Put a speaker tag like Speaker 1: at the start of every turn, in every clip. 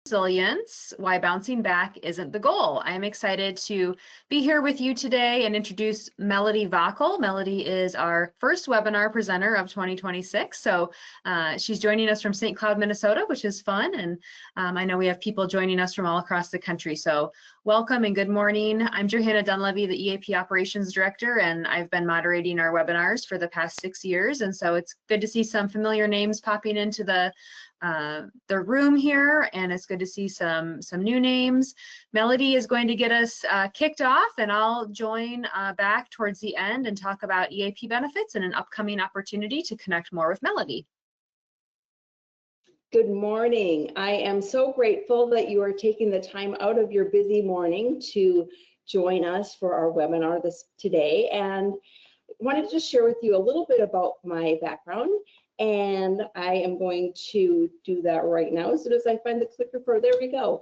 Speaker 1: Resilience, why bouncing back isn't the goal. I'm excited to be here with you today and introduce Melody Vackel. Melody is our first webinar presenter of 2026. So she's joining us from St. Cloud, Minnesota, which is fun. And I know we have people joining us from all across the country. So welcome and good morning. I'm Johanna Dunleavy, the EAP Operations Director, and I've been moderating our webinars for the past 6 years. And so it's good to see some familiar names popping into the room here, and it's good to see some new names. Melody is going to get us kicked off, and I'll join back towards the end and talk about EAP benefits and an upcoming opportunity to connect more with Melody.
Speaker 2: Good morning. I am so grateful that you are taking the time out of your busy morning to join us for our webinar today, and wanted to just share with you a little bit about my background. And I am going to do that right now as soon as I find the clicker for, there we go.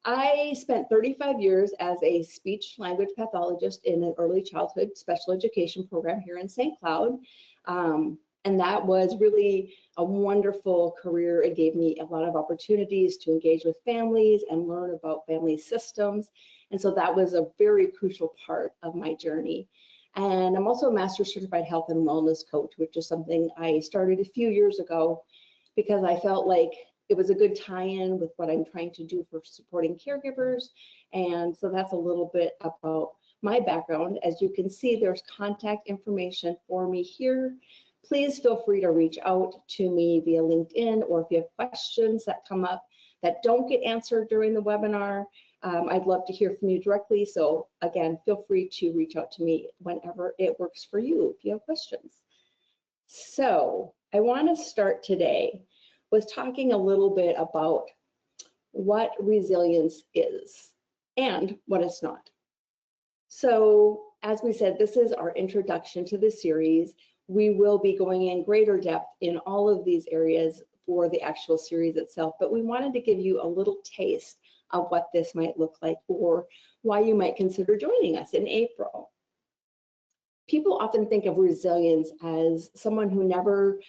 Speaker 2: I spent 35 years as a speech language pathologist in an early childhood special education program here in St. Cloud. And that was really a wonderful career. It gave me a lot of opportunities to engage with families and learn about family systems. And so that was a very crucial part of my journey. And I'm also a Master Certified Health and Wellness Coach, which is something I started a few years ago because I felt like it was a good tie-in with what I'm trying to do for supporting caregivers. And so that's a little bit about my background. As you can see, there's contact information for me here. Please feel free to reach out to me via LinkedIn, or if you have questions that come up that don't get answered during the webinar, I'd love to hear from you directly. So again, feel free to reach out to me whenever it works for you if you have questions. So I want to start today with talking a little bit about what resilience is and what it's not. So as we said, this is our introduction to the series. We will be going in greater depth in all of these areas for the actual series itself, but we wanted to give you a little taste of what this might look like, or why you might consider joining us in April. People often think of resilience as someone who never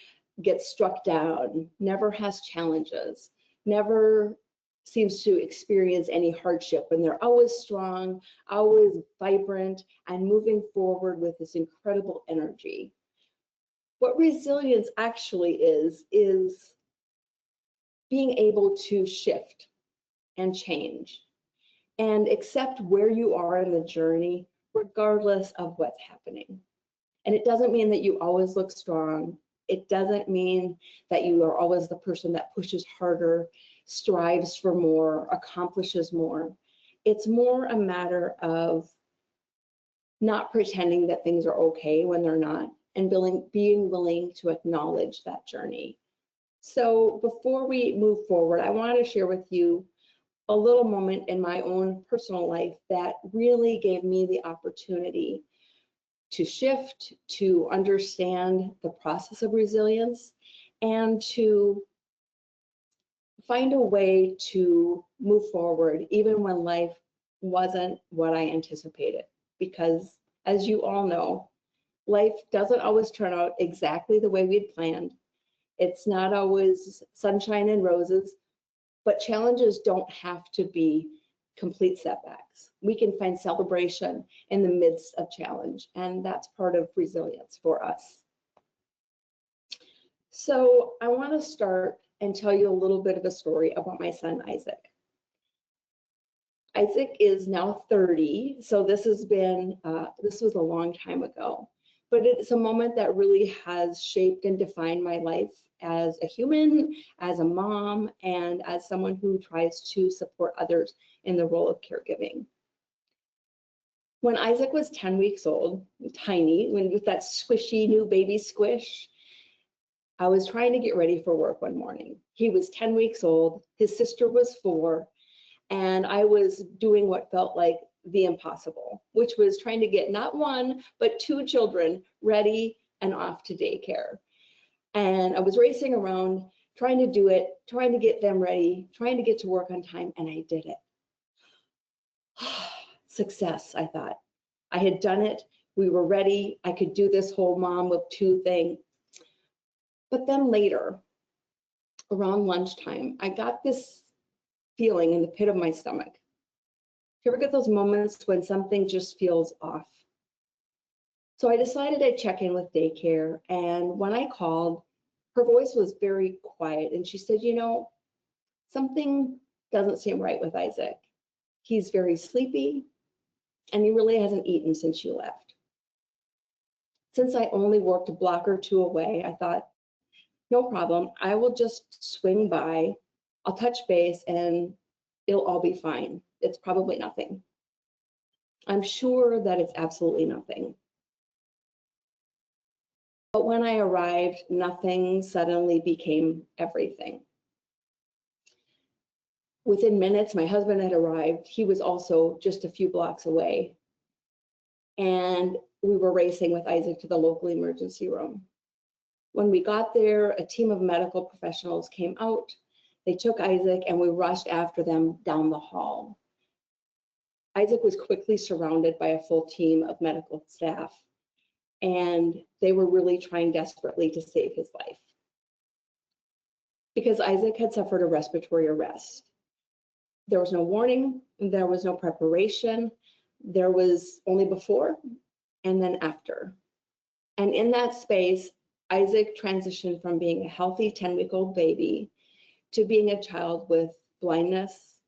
Speaker 2: gets struck down, never has challenges, never seems to experience any hardship, and they're always strong, always vibrant, and moving forward with this incredible energy. What resilience actually is being able to shift and change and accept where you are in the journey, regardless of what's happening. And it doesn't mean that you always look strong. It doesn't mean that you are always the person that pushes harder, strives for more, accomplishes more. It's more a matter of not pretending that things are okay when they're not, and being willing to acknowledge that journey. So before we move forward, I want to share with you a little moment in my own personal life that really gave me the opportunity to shift, to understand the process of resilience, and to find a way to move forward even when life wasn't what I anticipated. Because as you all know, life doesn't always turn out exactly the way we'd planned. It's not always sunshine and roses. But challenges don't have to be complete setbacks. We can find celebration in the midst of challenge, and that's part of resilience for us. So I want to start and tell you a little bit of a story about my son, Isaac. Isaac is now 30, so this was a long time ago, but it's a moment that really has shaped and defined my life as a human, as a mom, and as someone who tries to support others in the role of caregiving. When Isaac was 10 weeks old, tiny, with that squishy new baby squish, I was trying to get ready for work one morning. He was 10 weeks old, his sister was 4, and I was doing what felt like the impossible, which was trying to get not 1, but 2 children ready and off to daycare. And I was racing around, trying to do it, trying to get them ready, trying to get to work on time, and I did it. Success, I thought. I had done it. We were ready. I could do this whole mom of 2 thing. But then later, around lunchtime, I got this feeling in the pit of my stomach. Do you ever get those moments when something just feels off? So I decided I'd check in with daycare, and when I called, her voice was very quiet, and she said, you know, something doesn't seem right with Isaac. He's very sleepy, and he really hasn't eaten since you left. Since I only worked a block or two away, I thought, no problem, I will just swing by, I'll touch base, and it'll all be fine. It's probably nothing. I'm sure that it's absolutely nothing. But when I arrived, nothing suddenly became everything. Within minutes, my husband had arrived. He was also just a few blocks away. And we were racing with Isaac to the local emergency room. When we got there, a team of medical professionals came out. They took Isaac and we rushed after them down the hall. Isaac was quickly surrounded by a full team of medical staff, and they were really trying desperately to save his life. Because Isaac had suffered a respiratory arrest. There was no warning, there was no preparation, there was only before and then after. And in that space, Isaac transitioned from being a healthy 10-week-old baby to being a child with blindness,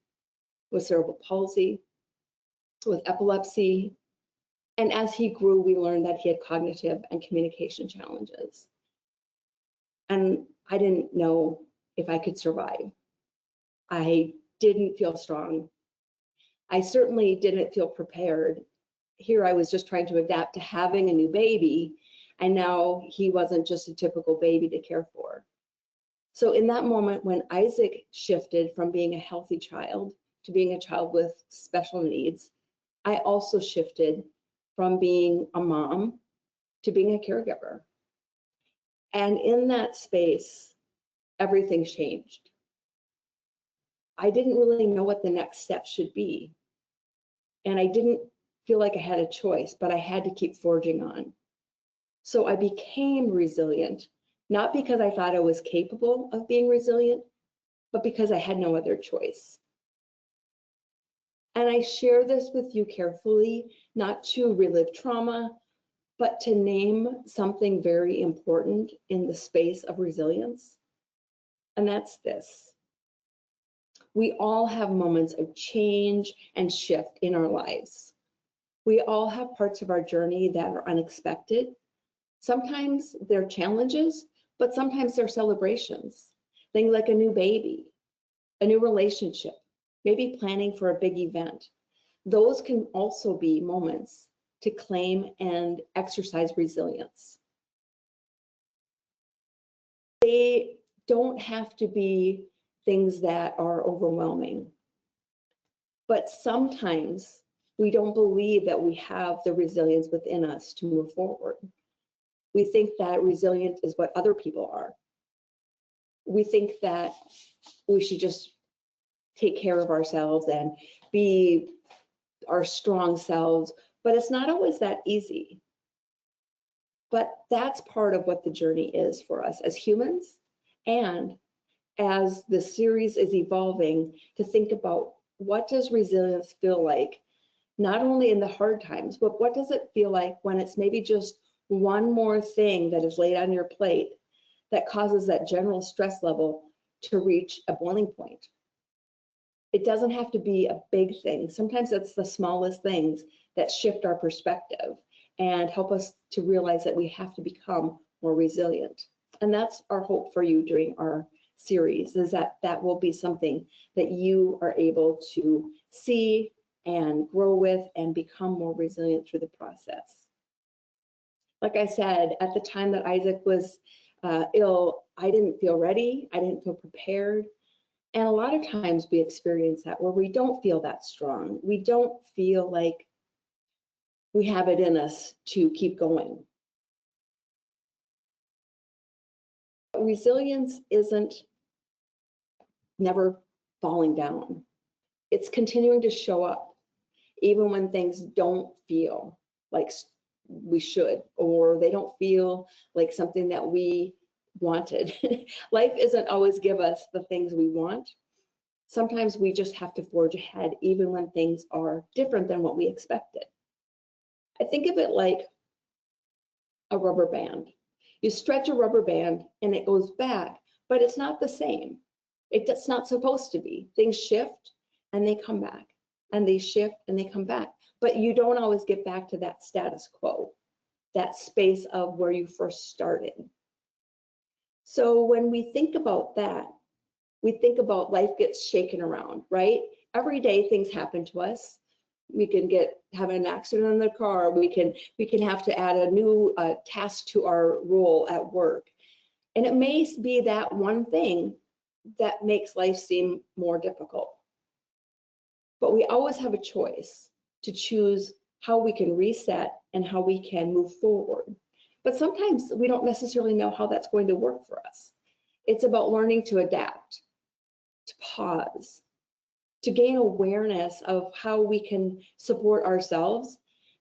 Speaker 2: with cerebral palsy, with epilepsy. And as he grew, we learned that he had cognitive and communication challenges. And I didn't know if I could survive. I didn't feel strong. I certainly didn't feel prepared. Here I was just trying to adapt to having a new baby, and now he wasn't just a typical baby to care for. So in that moment when Isaac shifted from being a healthy child to being a child with special needs, I also shifted from being a mom to being a caregiver. And in that space, everything changed. I didn't really know what the next step should be. And I didn't feel like I had a choice, but I had to keep forging on. So I became resilient, not because I thought I was capable of being resilient, but because I had no other choice. And I share this with you carefully, not to relive trauma, but to name something very important in the space of resilience. And that's this. We all have moments of change and shift in our lives. We all have parts of our journey that are unexpected. Sometimes they're challenges, but sometimes they're celebrations. Things like a new baby, a new relationship, maybe planning for a big event. Those can also be moments to claim and exercise resilience. They don't have to be things that are overwhelming, but sometimes we don't believe that we have the resilience within us to move forward. We think that resilient is what other people are. We think that we should just take care of ourselves and be our strong selves, but it's not always that easy. But that's part of what the journey is for us as humans, and as the series is evolving, to think about what does resilience feel like, not only in the hard times, but what does it feel like when it's maybe just one more thing that is laid on your plate that causes that general stress level to reach a boiling point. It doesn't have to be a big thing. Sometimes it's the smallest things that shift our perspective and help us to realize that we have to become more resilient. And that's our hope for you during our series, is that that will be something that you are able to see and grow with and become more resilient through the process. Like I said, at the time that Isaac was ill, I didn't feel ready. I didn't feel prepared. And a lot of times we experience that where we don't feel that strong. We don't feel like we have it in us to keep going. But resilience isn't never falling down. It's continuing to show up, even when things don't feel like we should, or they don't feel like something that we wanted. Life isn't always give us the things we want. Sometimes we just have to forge ahead even when things are different than what we expected. I think of it like a rubber band. You stretch a rubber band and it goes back, but it's not the same. It's not supposed to be. Things shift and they come back, and they shift and they come back. But you don't always get back to that status quo, that space of where you first started. So when we think about that, we think about life gets shaken around, right? Every day things happen to us. We can have an accident in the car. We can have to add a new task to our role at work. And it may be that one thing that makes life seem more difficult. But we always have a choice to choose how we can reset and how we can move forward. But sometimes we don't necessarily know how that's going to work for us. It's about learning to adapt, to pause, to gain awareness of how we can support ourselves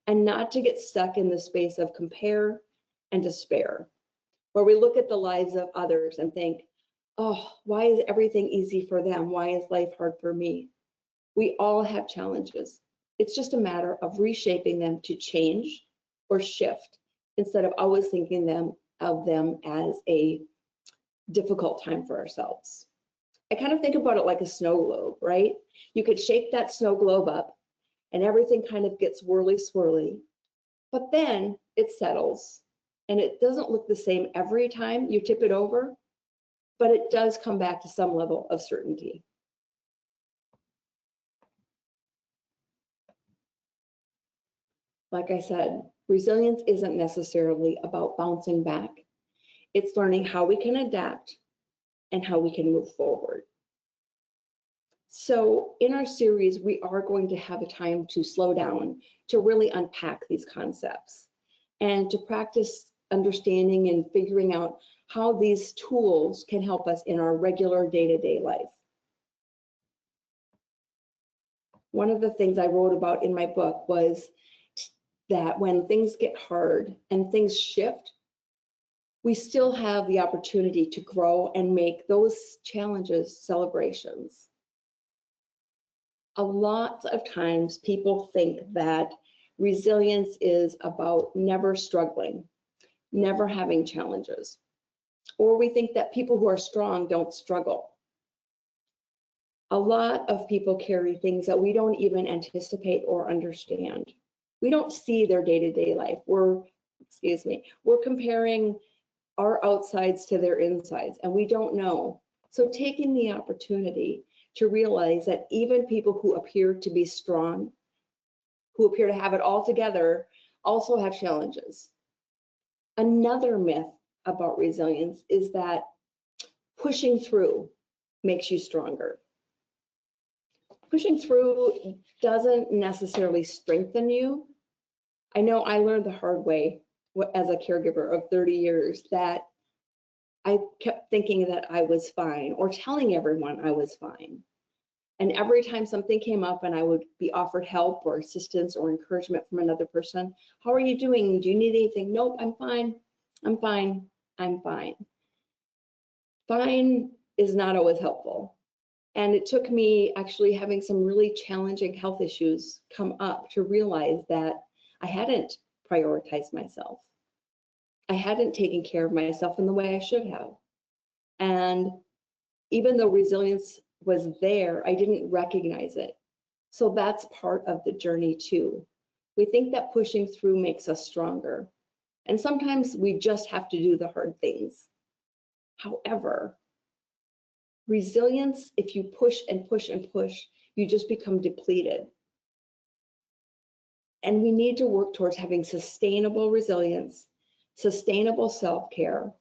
Speaker 2: and not to get stuck in the space of compare and despair, where we look at the lives of others and think, oh, why is everything easy for them? Why is life hard for me? We all have challenges. It's just a matter of reshaping them to change or shift instead of always thinking of them as a difficult time for ourselves. I kind of think about it like a snow globe, right? You could shake that snow globe up and everything kind of gets whirly swirly, but then it settles and it doesn't look the same every time you tip it over, but it does come back to some level of certainty. Like I said, resilience isn't necessarily about bouncing back. It's learning how we can adapt and how we can move forward. So in our series, we are going to have a time to slow down, to really unpack these concepts and to practice understanding and figuring out how these tools can help us in our regular day-to-day life. One of the things I wrote about in my book was that when things get hard and things shift, we still have the opportunity to grow and make those challenges celebrations. A lot of times people think that resilience is about never struggling, never having challenges, or we think that people who are strong don't struggle. A lot of people carry things that we don't even anticipate or understand. We don't see their day-to-day life. We're comparing our outsides to their insides, and we don't know. So taking the opportunity to realize that even people who appear to be strong, who appear to have it all together, also have challenges. Another myth about resilience is that pushing through makes you stronger. Pushing through doesn't necessarily strengthen you. I know I learned the hard way as a caregiver of 30 years that I kept thinking that I was fine or telling everyone I was fine. And every time something came up and I would be offered help or assistance or encouragement from another person, how are you doing? Do you need anything? Nope, I'm fine. I'm fine. I'm fine. Fine is not always helpful. And it took me actually having some really challenging health issues come up to realize that I hadn't prioritized myself. I hadn't taken care of myself in the way I should have. And even though resilience was there, I didn't recognize it. So that's part of the journey too. We think that pushing through makes us stronger. And sometimes we just have to do the hard things. However, resilience, if you push and push and push, you just become depleted. And we need to work towards having sustainable resilience, sustainable self-care,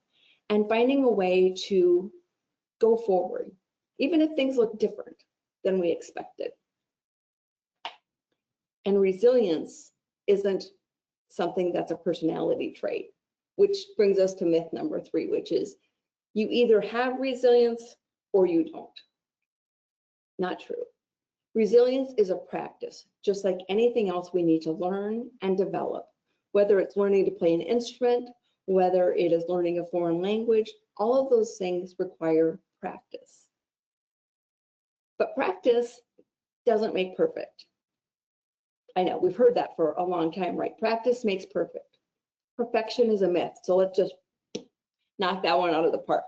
Speaker 2: and finding a way to go forward, even if things look different than we expected. And resilience isn't something that's a personality trait, which brings us to myth number 3, which is you either have resilience or you don't. Not true. Resilience is a practice, just like anything else we need to learn and develop, whether it's learning to play an instrument whether it is learning a foreign language, all of those things require practice. But practice doesn't make perfect. I know we've heard that for a long time, right? Practice makes perfect. Perfection is a myth, so let's just knock that one out of the park.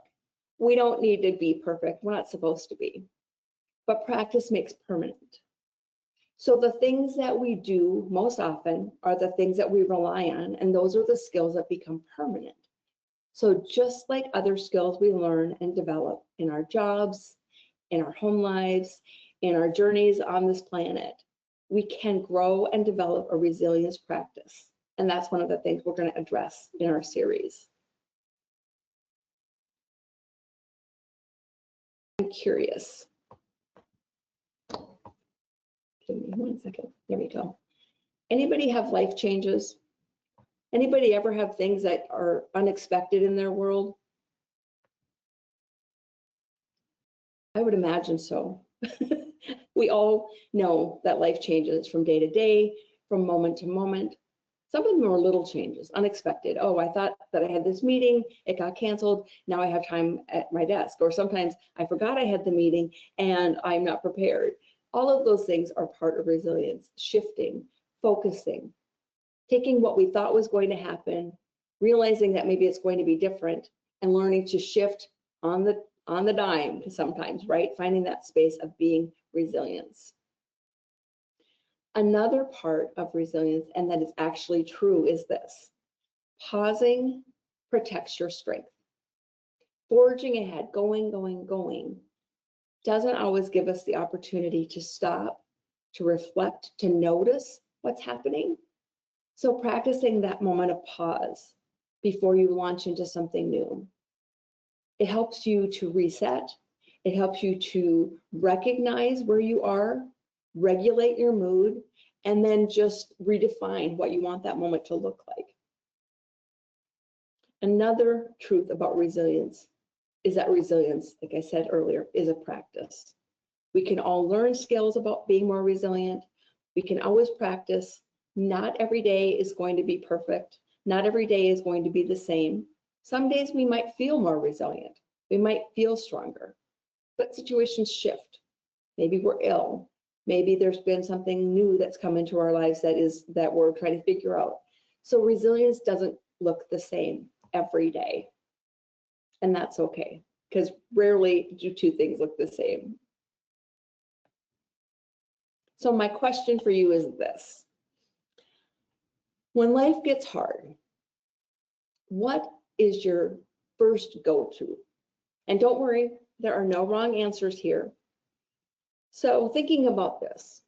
Speaker 2: We don't need to be perfect. We're not supposed to be. But practice makes permanent. So the things that we do most often are the things that we rely on, and those are the skills that become permanent. So just like other skills we learn and develop in our jobs, in our home lives, in our journeys on this planet, we can grow and develop a resilience practice. And that's one of the things we're going to address in our series. I'm curious. Give me 1 second. There we go. Anybody have life changes? Anybody ever have things that are unexpected in their world? I would imagine so. We all know that life changes from day to day, from moment to moment. Some of them are little changes, unexpected. Oh, I thought that I had this meeting, it got canceled, now I have time at my desk. Or sometimes I forgot I had the meeting and I'm not prepared. All of those things are part of resilience, shifting, focusing, taking what we thought was going to happen, realizing that maybe it's going to be different, and learning to shift on the dime sometimes, right? Finding that space of being resilience. Another part of resilience, and that is actually true, is this: pausing protects your strength. Forging ahead, going, doesn't always give us the opportunity to stop, to reflect, to notice what's happening. So practicing that moment of pause before you launch into something new. It helps you to reset. It helps you to recognize where you are, regulate your mood, and then just redefine what you want that moment to look like. Another truth about resilience is that resilience, like I said earlier, is a practice. We can all learn skills about being more resilient. We can always practice. Not every day is going to be perfect. Not every day is going to be the same. Some days we might feel more resilient. We might feel stronger, but situations shift. Maybe we're ill. Maybe there's been something new that's come into our lives that we're trying to figure out. So resilience doesn't look the same every day. And that's okay, because rarely do two things look the same. So my question for you is this: when life gets hard, what is your first go-to? And don't worry, there are no wrong answers here. So thinking about this,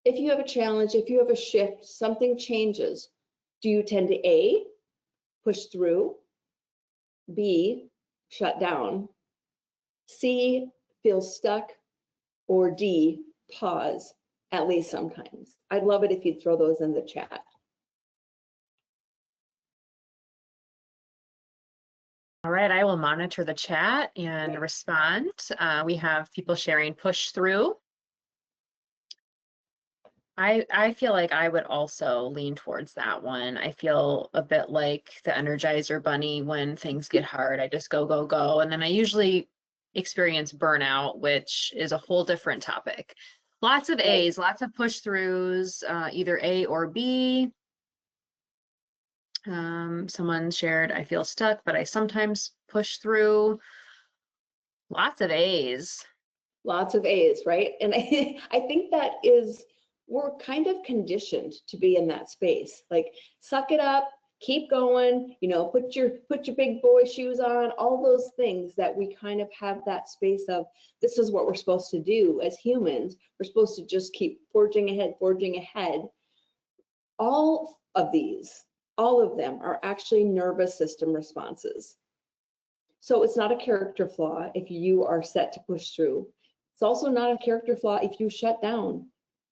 Speaker 2: if you have a challenge, if you have a shift, something changes, do you tend to A, push through, B, shut down, C, feel stuck, or D, pause, at least sometimes? I'd love it if you'd throw those in the chat.
Speaker 1: All right, I will monitor the chat and respond. We have people sharing push through. I feel like I would also lean towards that one. I feel a bit like the Energizer Bunny when things get hard. I just go, go, go. And then I usually experience burnout, which is a whole different topic. Lots of A's, lots of push throughs, either A or B. Someone shared, I feel stuck, but I sometimes push through. Lots of A's.
Speaker 2: Lots of A's, right? And I think that is, we're kind of conditioned to be in that space. Like, suck it up, keep going, you know, put your big boy shoes on, all those things that we kind of have that space of, this is what we're supposed to do as humans. We're supposed to just keep forging ahead, forging ahead. All of these, all of them are actually nervous system responses. So it's not a character flaw if you are set to push through. It's also not a character flaw if you shut down.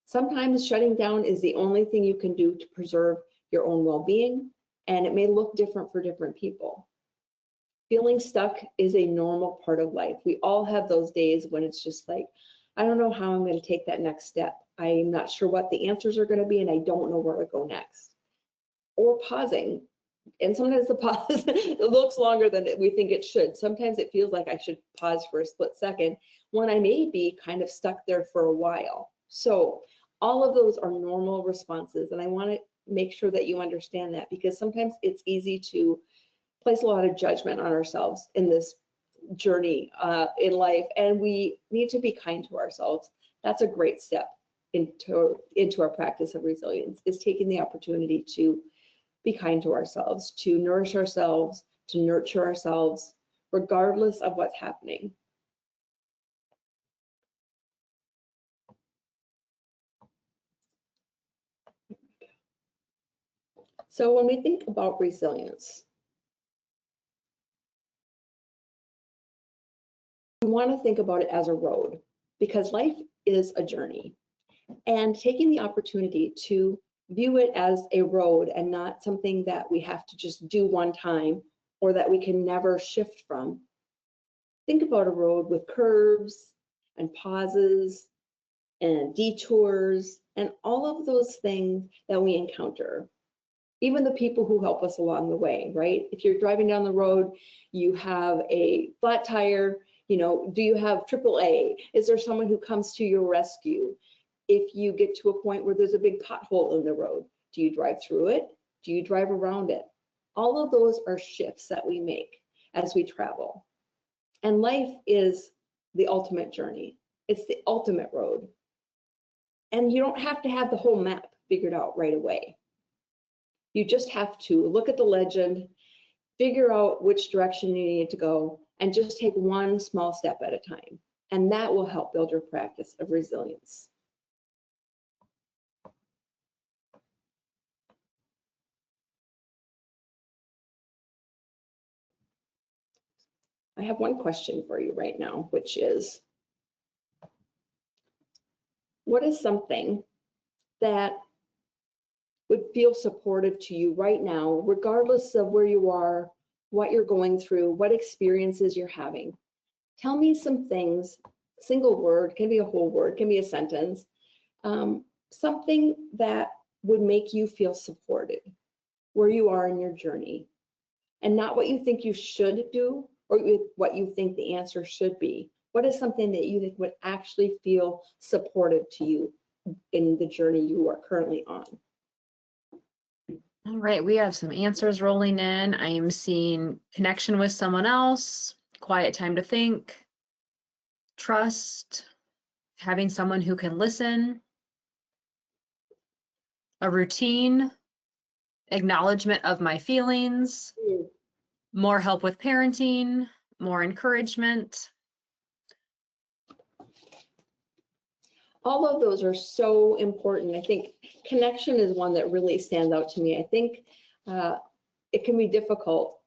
Speaker 2: Sometimes shutting down is the only thing you can do to preserve your own well-being, and it may look different for different people. Feeling stuck is a normal part of life. We all have those days when it's just like, I don't know how I'm going to take that next step. I'm not sure what the answers are going to be, and I don't know where to go next. Or pausing. And sometimes the pause it looks longer than we think it should. Sometimes it feels like I should pause for a split second when I may be kind of stuck there for a while. So all of those are normal responses, and I want to make sure that you understand that, because sometimes it's easy to place a lot of judgment on ourselves in this journey in life, and we need to be kind to ourselves. That's a great step into our practice of resilience, is taking the opportunity to be kind to ourselves, to nourish ourselves, to nurture ourselves, regardless of what's happening. So when we think about resilience, we want to think about it as a road, because life is a journey. And taking the opportunity to view it as a road and not something that we have to just do one time or that we can never shift from. Think about a road with curves and pauses and detours and all of those things that we encounter. Even the people who help us along the way, right? If you're driving down the road, you have a flat tire, do you have AAA? Is there someone who comes to your rescue? If you get to a point where there's a big pothole in the road, do you drive through it? Do you drive around it? All of those are shifts that we make as we travel. And life is the ultimate journey. It's the ultimate road. And you don't have to have the whole map figured out right away. You just have to look at the legend, figure out which direction you need to go, and just take one small step at a time. And that will help build your practice of resilience. I have one question for you right now, which is, what is something that would feel supportive to you right now, regardless of where you are, what you're going through, what experiences you're having? Tell me some things, single word, can be a whole word, can be a sentence, something that would make you feel supported where you are in your journey, and not what you think you should do or what you think the answer should be. What is something that you think would actually feel supportive to you in the journey you are currently on?
Speaker 1: All right, we have some answers rolling in. I am seeing connection with someone else, quiet time to think, trust, having someone who can listen, a routine, acknowledgement of my feelings, more help with parenting, more encouragement.
Speaker 2: All of those are so important. I think connection is one that really stands out to me. I think it can be difficult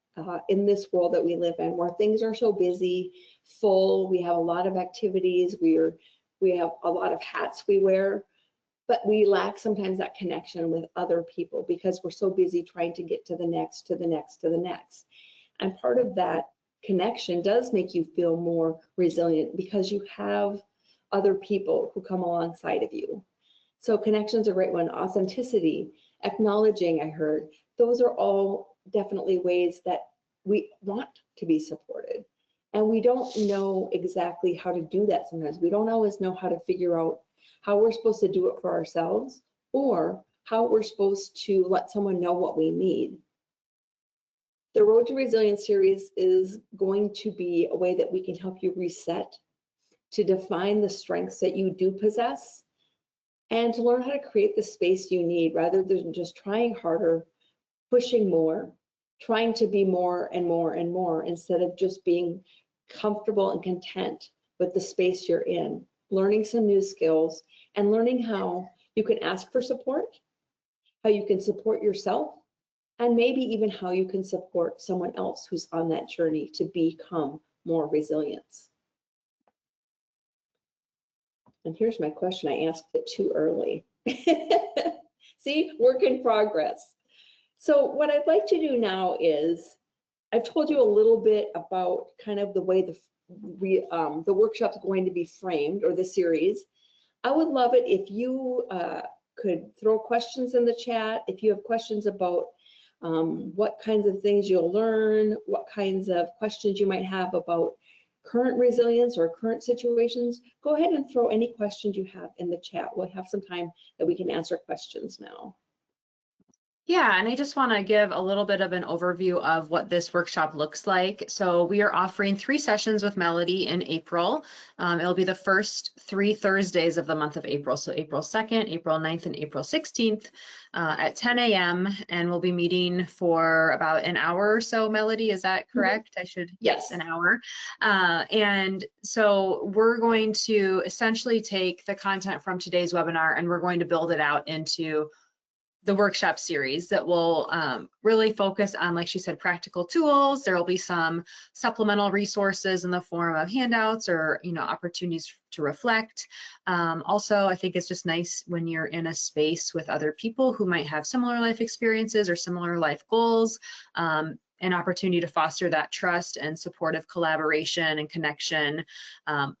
Speaker 2: in this world that we live in, where things are so busy, full. We have a lot of activities. We have a lot of hats we wear, but we lack sometimes that connection with other people because we're so busy trying to get to the next, to the next, to the next. And part of that connection does make you feel more resilient because you have other people who come alongside of you. So connection's a great one. Authenticity, acknowledging, I heard, those are all definitely ways that we want to be supported. And we don't know exactly how to do that sometimes. We don't always know how to figure out how we're supposed to do it for ourselves or how we're supposed to let someone know what we need. The Road to Resilience series is going to be a way that we can help you reset, to define the strengths that you do possess, and to learn how to create the space you need rather than just trying harder, pushing more, trying to be more and more and more instead of just being comfortable and content with the space you're in, learning some new skills and learning how you can ask for support, how you can support yourself, and maybe even how you can support someone else who's on that journey to become more resilient. And here's my question. I asked it too early. See, work in progress. So what I'd like to do now is, I've told you a little bit about kind of the way the workshop's going to be framed, or the series. I would love it if you could throw questions in the chat. If you have questions about what kinds of things you'll learn, what kinds of questions you might have about current resilience or current situations. Go ahead and throw any questions you have in the chat. We'll have some time that we can answer questions now.
Speaker 1: Yeah, and I just want to give a little bit of an overview of what this workshop looks like. So we are offering 3 sessions with Melody in April. It'll be the first 3 Thursdays of the month of April. So April 2nd, April 9th, and April 16th at 10 a.m. And we'll be meeting for about an hour or so, Melody, is that correct? I should, yes, an hour. And so we're going to essentially take the content from today's webinar and we're going to build it out into the workshop series that will really focus on, like she said, practical tools. There will be some supplemental resources in the form of handouts or, you know, opportunities to reflect. Also, I think it's just nice when you're in a space with other people who might have similar life experiences or similar life goals. An opportunity to foster that trust and supportive collaboration and connection,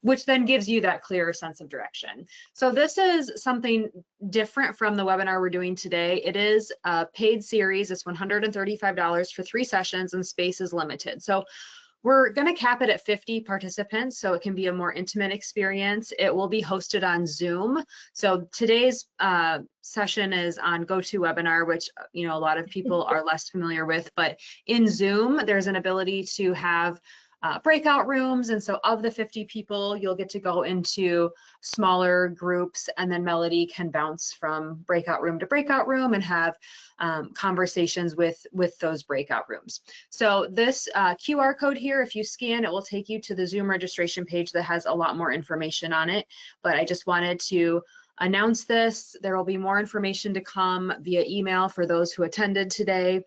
Speaker 1: which then gives you that clearer sense of direction. So this is something different from the webinar we're doing today. It is a paid series. It's $135 for 3 sessions and space is limited. So we're going to cap it at 50 participants so it can be a more intimate experience. It will be hosted on Zoom. So today's session is on GoToWebinar, which, you know, a lot of people are less familiar with, but in Zoom, there's an ability to have breakout rooms. And so of the 50 people, you'll get to go into smaller groups and then Melody can bounce from breakout room to breakout room and have conversations with those breakout rooms. So this QR code here, if you scan, it will take you to the Zoom registration page that has a lot more information on it. But I just wanted to announce this. There will be more information to come via email for those who attended today.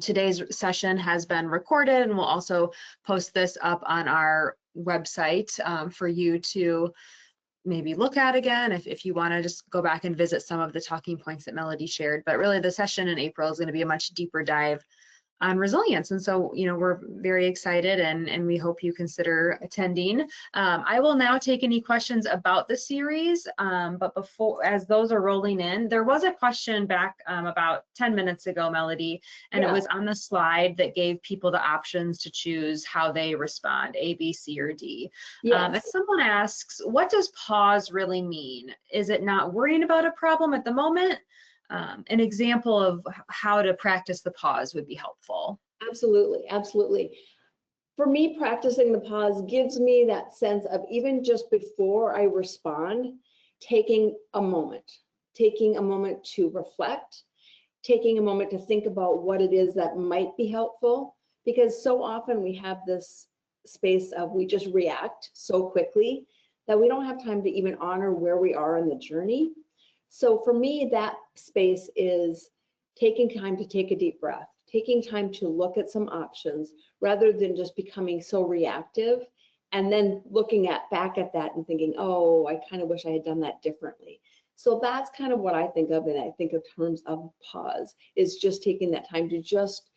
Speaker 1: Today's session has been recorded and we'll also post this up on our website for you to maybe look at again if you want to just go back and visit some of the talking points that Melody shared. But really the session in April is going to be a much deeper dive on resilience. And so, you know, we're very excited and we hope you consider attending. I will now take any questions about the series, but before, as those are rolling in, there was a question back about 10 minutes ago, Melody, and it was on the slide that gave people the options to choose how they respond, A, B, C, or D. If someone asks, what does pause really mean? Is it not worrying about a problem at the moment? An example of how to practice the pause would be helpful.
Speaker 2: Absolutely, absolutely. For me, practicing the pause gives me that sense of even just before I respond, taking a moment to reflect, taking a moment to think about what it is that might be helpful, because so often we have this space of we just react so quickly that we don't have time to even honor where we are in the journey. So for me, that space is taking time to take a deep breath, taking time to look at some options rather than just becoming so reactive and then looking back at that and thinking, oh, I kind of wish I had done that differently. So that's kind of what I think of, and I think of terms of pause, is just taking that time to just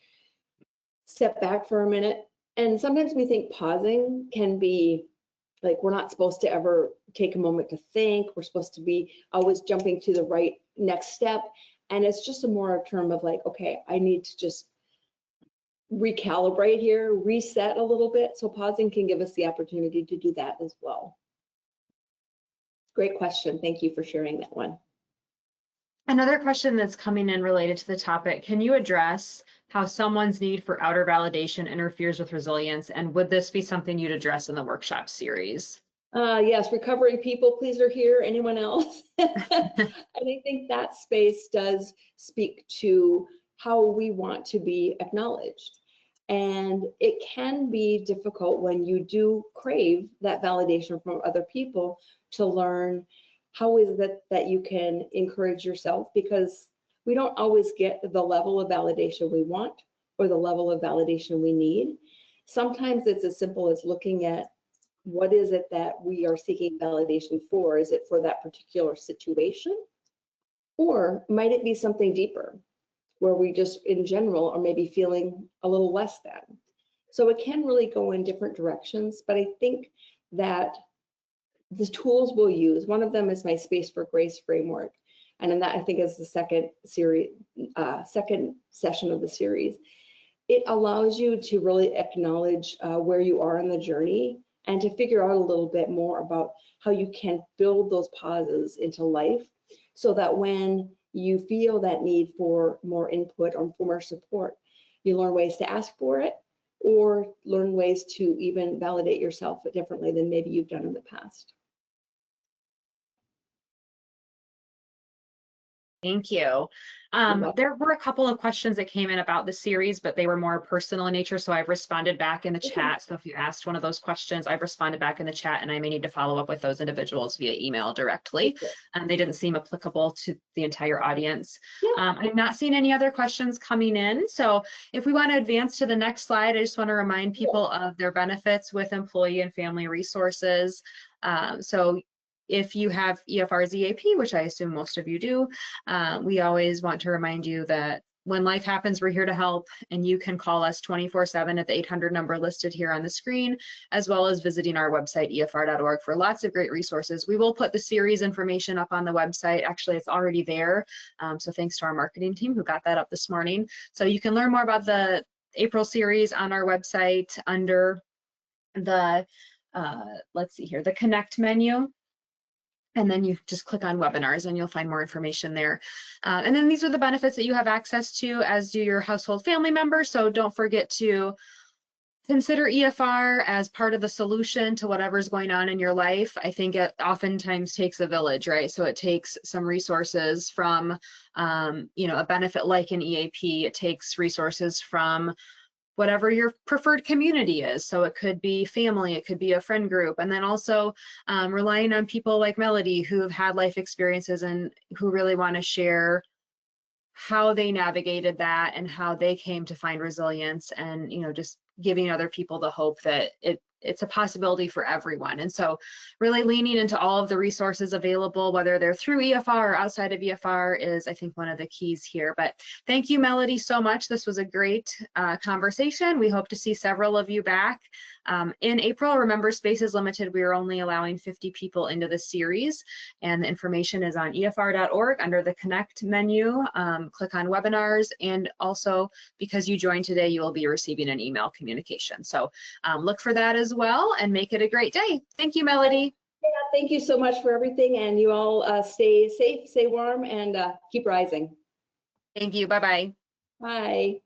Speaker 2: step back for a minute. And sometimes we think pausing can be like we're not supposed to ever take a moment to think. We're supposed to be always jumping to the right next step. And it's just a more term of like, okay, I need to just recalibrate here, reset a little bit. So pausing can give us the opportunity to do that as well. Great question. Thank you for sharing that one.
Speaker 1: Another question that's coming in related to the topic, can you address how someone's need for outer validation interferes with resilience? And would this be something you'd address in the workshop series?
Speaker 2: Yes, recovering people, please are here. Anyone else? And I think that space does speak to how we want to be acknowledged. And it can be difficult when you do crave that validation from other people to learn how is it that you can encourage yourself, because we don't always get the level of validation we want or the level of validation we need. Sometimes it's as simple as looking at what is it that we are seeking validation for? Is it for that particular situation? Or might it be something deeper where we just in general are maybe feeling a little less than? So it can really go in different directions, but I think that the tools we'll use, one of them is my Space for Grace framework. and then that I think is the second session of the series. It allows you to really acknowledge where you are in the journey and to figure out a little bit more about how you can build those pauses into life so that when you feel that need for more input or for more support, you learn ways to ask for it or learn ways to even validate yourself differently than maybe you've done in the past.
Speaker 1: Thank you. There were a couple of questions that came in about the series, but they were more personal in nature, so I've responded back in the chat. So if you asked one of those questions, I've responded back in the chat, and I may need to follow up with those individuals via email directly. They didn't seem applicable to the entire audience. I've not seen any other questions coming in. So if we want to advance to the next slide, I just want to remind people of their benefits with employee and family resources. So if you have EFR's EAP, which I assume most of you do, we always want to remind you that when life happens, we're here to help, and you can call us 24/7 at the 800 number listed here on the screen, as well as visiting our website, efr.org, for lots of great resources. We will put the series information up on the website. Actually, it's already there. So thanks to our marketing team who got that up this morning. So you can learn more about the April series on our website under the, let's see here, the Connect menu. And then you just click on webinars and you'll find more information there. And then these are the benefits that you have access to, as do your household family members. So don't forget to consider EFR as part of the solution to whatever's going on in your life. I think it oftentimes takes a village, right? So it takes some resources from, a benefit like an EAP. It takes resources from whatever your preferred community is. So it could be family, it could be a friend group, and then also relying on people like Melody who have had life experiences and who really want to share how they navigated that and how they came to find resilience, and just giving other people the hope that it's a possibility for everyone. And so really leaning into all of the resources available, whether they're through EFR or outside of EFR, is I think one of the keys here. But thank you, Melody, so much. This was a great conversation. We hope to see several of you back in April. Remember, space is limited. We are only allowing 50 people into the series, and the information is on efr.org under the Connect menu. Click on webinars, and also because you joined today, you will be receiving an email communication. So look for that as well, and make it a great day. Thank you, Melody.
Speaker 2: Yeah, thank you so much for everything, and you all stay safe, stay warm, and keep rising.
Speaker 1: Thank you. Bye-bye.
Speaker 2: Bye.